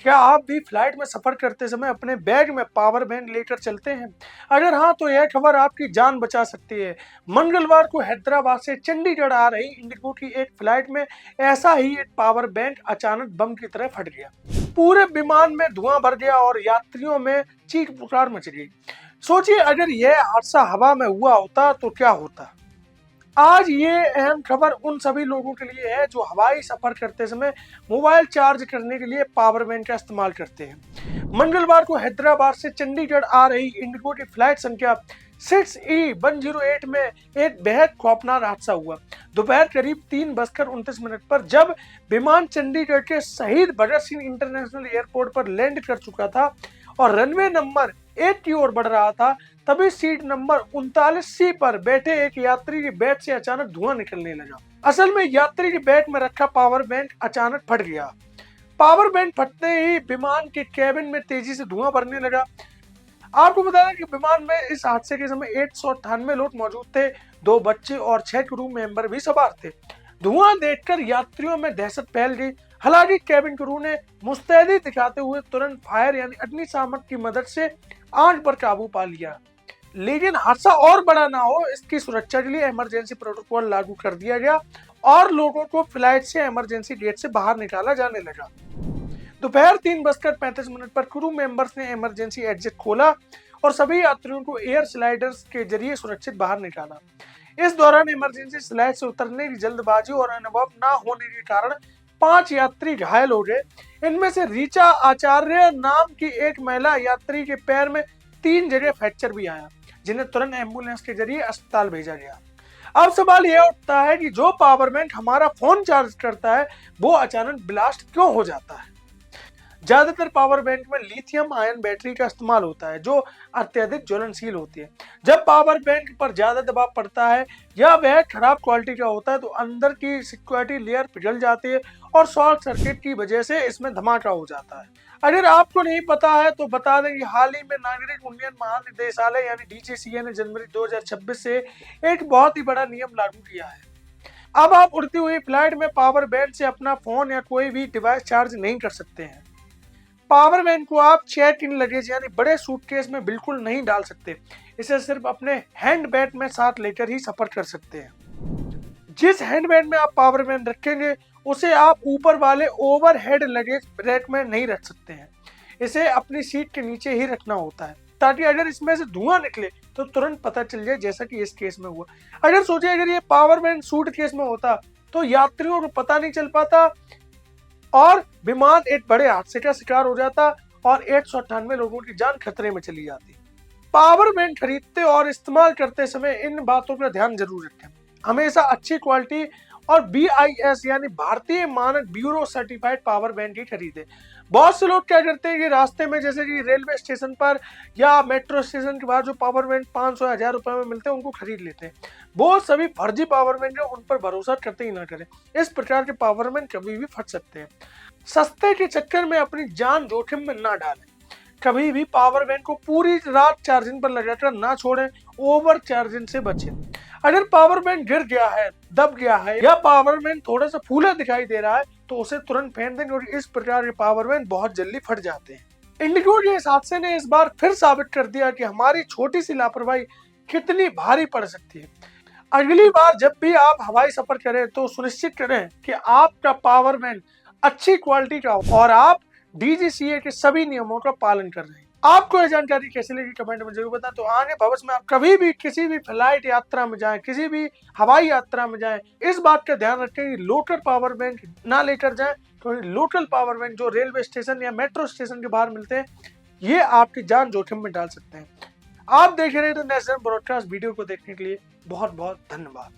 क्या आप भी फ्लाइट में सफर करते समय अपने बैग में पावर बैंक लेकर चलते हैं? अगर हाँ, तो यह खबर आपकी जान बचा सकती है। मंगलवार को हैदराबाद से चंडीगढ़ आ रही इंडिगो की एक फ्लाइट में ऐसा ही एक पावर बैंक अचानक बम की तरह फट गया। पूरे विमान में धुआं भर गया और यात्रियों में चीख पुकार मच गई। सोचिए, अगर यह हादसा हवा में हुआ होता तो क्या होता। आज ये अहम खबर उन सभी लोगों के लिए है जो हवाई सफर करते समय मोबाइल चार्ज करने के लिए पावर बैंक का इस्तेमाल करते हैं। मंगलवार को हैदराबाद से चंडीगढ़ आ रही इंडिगो की फ्लाइट संख्या 6E108 में एक बेहद खौफनाक हादसा हुआ। दोपहर करीब 3:29 पर जब विमान चंडीगढ़ के शहीद भगत सिंह इंटरनेशनल एयरपोर्ट पर लैंड कर चुका था और रनवे नंबर 8 की ओर बढ़ रहा था, तभी सीट नंबर 39C पर बैठे एक यात्री के बैग से अचानक धुआं निकलने लगा। असल में यात्री के बैग में रखा पावर बैंक अचानक फट गया। पावर बैंक फटते ही विमान के केबिन में तेजी से धुआं भरने लगा। आपको बता दें कि विमान में इस हादसे के समय 198 लोग मौजूद थे, 2 बच्चे और 6 क्रू मेंबर भी सवार थे। धुआं देखकर यात्रियों में दहशत फैल गई। हालांकि केबिन क्रू ने मुस्तैदी दिखाते हुए तुरंत फायर यानी अग्निशामक की मदद से आग पर काबू पा लिया। लेकिन हादसा और बड़ा ना हो, इसकी सुरक्षा के लिए इमरजेंसी प्रोटोकॉल लागू कर दिया गया और लोगों को फ्लाइट से इमरजेंसी गेट से बाहर निकाला जाने लगा। दोपहर 3:35 पर क्रू मेंबर्स ने इमरजेंसी एग्जिट खोला और सभी यात्रियों को एयर स्लाइडर्स के जरिए सुरक्षित बाहर निकाला। इस दौरान इमरजेंसी स्लाइड से उतरने की जल्दबाजी और अनुभव न होने के कारण 5 यात्री घायल हो गए। इनमें से रीचा आचार्य नाम की एक महिला यात्री के पैर में 3 जगह फ्रैक्चर भी आया, जिन्हें तुरंत एम्बुलेंस के जरिए अस्पताल भेजा गया। अब सवाल यह उठता है कि जो पावर बैंक हमारा फोन चार्ज करता है, वो अचानक ब्लास्ट क्यों हो जाता है? ज्यादातर पावर बैंक में लिथियम आयन बैटरी का इस्तेमाल होता है, जो अत्यधिक ज्वलनशील होती है। जब पावर बैंक पर ज्यादा दबाव पड़ता है या वह खराब क्वालिटी का होता है, तो अंदर की सिक्योरिटी लेयर पिघल जाती है और शॉर्ट सर्किट की वजह से इसमें धमाका हो जाता है। अगर आपको नहीं पता है तो बता दें कि हाल ही में नागरिक उड्डयन महानिदेशालय यानी DGCA ने जनवरी 2026 से एक बहुत ही बड़ा नियम लागू किया है। अब आप उड़ती हुई फ्लाइट में पावर बैंक से अपना फोन या कोई भी डिवाइस चार्ज नहीं कर सकते हैं। पावर बैंक को आप चेक इन लगेज यानी बड़े सूटकेस में बिल्कुल नहीं डाल सकते। इसे सिर्फ अपने हैंड बैग में साथ लेकर ही सफर कर सकते हैं। जिस हैंड बैग में आप पावर बैंक रखेंगे, उसे आप ऊपर वाले ओवरहेड लगेज रैक में नहीं रख सकते हैं। इसे अपनी सीट के नीचे ही रखना होता है, ताकि अगर इसमें से धुआं निकले तो तुरंत पता चल जाए, जैसा कि इस केस में हुआ। अगर सोचिए, अगर ये पावर बैंक सूटकेस में होता तो यात्रियों को पता नहीं चल पाता और विमान एक बड़े हादसे का शिकार हो जाता और 198 लोगों की जान खतरे में चली जाती। पावर बैंक खरीदते और इस्तेमाल करते समय इन बातों का ध्यान जरूर रखें। हमेशा अच्छी क्वालिटी और BIS यानी भारतीय मानक ब्यूरो सर्टिफाइड पावर बैंक ही खरीदे। बहुत से लोग क्या करते हैं कि रास्ते में, जैसे कि रेलवे स्टेशन पर या मेट्रो स्टेशन के बाहर जो पावर बैंक 500-1000 रुपए में मिलते हैं, उनको खरीद लेते हैं। वो सभी फर्जी पावर बैंक है, उन पर भरोसा करते ही ना करें। इस प्रकार के पावर बैंक कभी भी फट सकते हैं। सस्ते के चक्कर में अपनी जान जोखिम में ना डालें। कभी भी पावर बैंक को पूरी रात चार्जिंग पर लगाकर ना छोड़ें, ओवर चार्जिंग से बचें। अगर पावर बैंक गिर गया है, दब गया है या पावर बैंक थोड़ा सा फूला दिखाई दे रहा है, तो उसे तुरंत फेंक दें, क्योंकि इस प्रकार के पावर बैंक बहुत जल्दी फट जाते हैं। इंडिगो के इस हादसे ने इस बार फिर साबित कर दिया कि हमारी छोटी सी लापरवाही कितनी भारी पड़ सकती है। अगली बार जब भी आप हवाई सफर करें, तो सुनिश्चित करें कि आपका पावर बैंक अच्छी क्वालिटी का हो और आप DGCA के सभी नियमों का पालन कर रहे हैं। आपको यह जानकारी कैसी लगी, कमेंट में जरूर बताएं। तो आगे भविष्य में आप कभी भी किसी भी फ्लाइट यात्रा में जाएं, किसी भी हवाई यात्रा में जाएं, इस बात का ध्यान रखें कि लोकल पावर बैंक ना लेकर जाएं, क्योंकि लोकल पावर बैंक जो रेलवे स्टेशन या मेट्रो स्टेशन के बाहर मिलते हैं, ये आपकी जान जोखिम में डाल सकते हैं। आप देख रहे थे नेशनल ब्रॉडकास्ट। वीडियो को देखने के लिए बहुत बहुत धन्यवाद।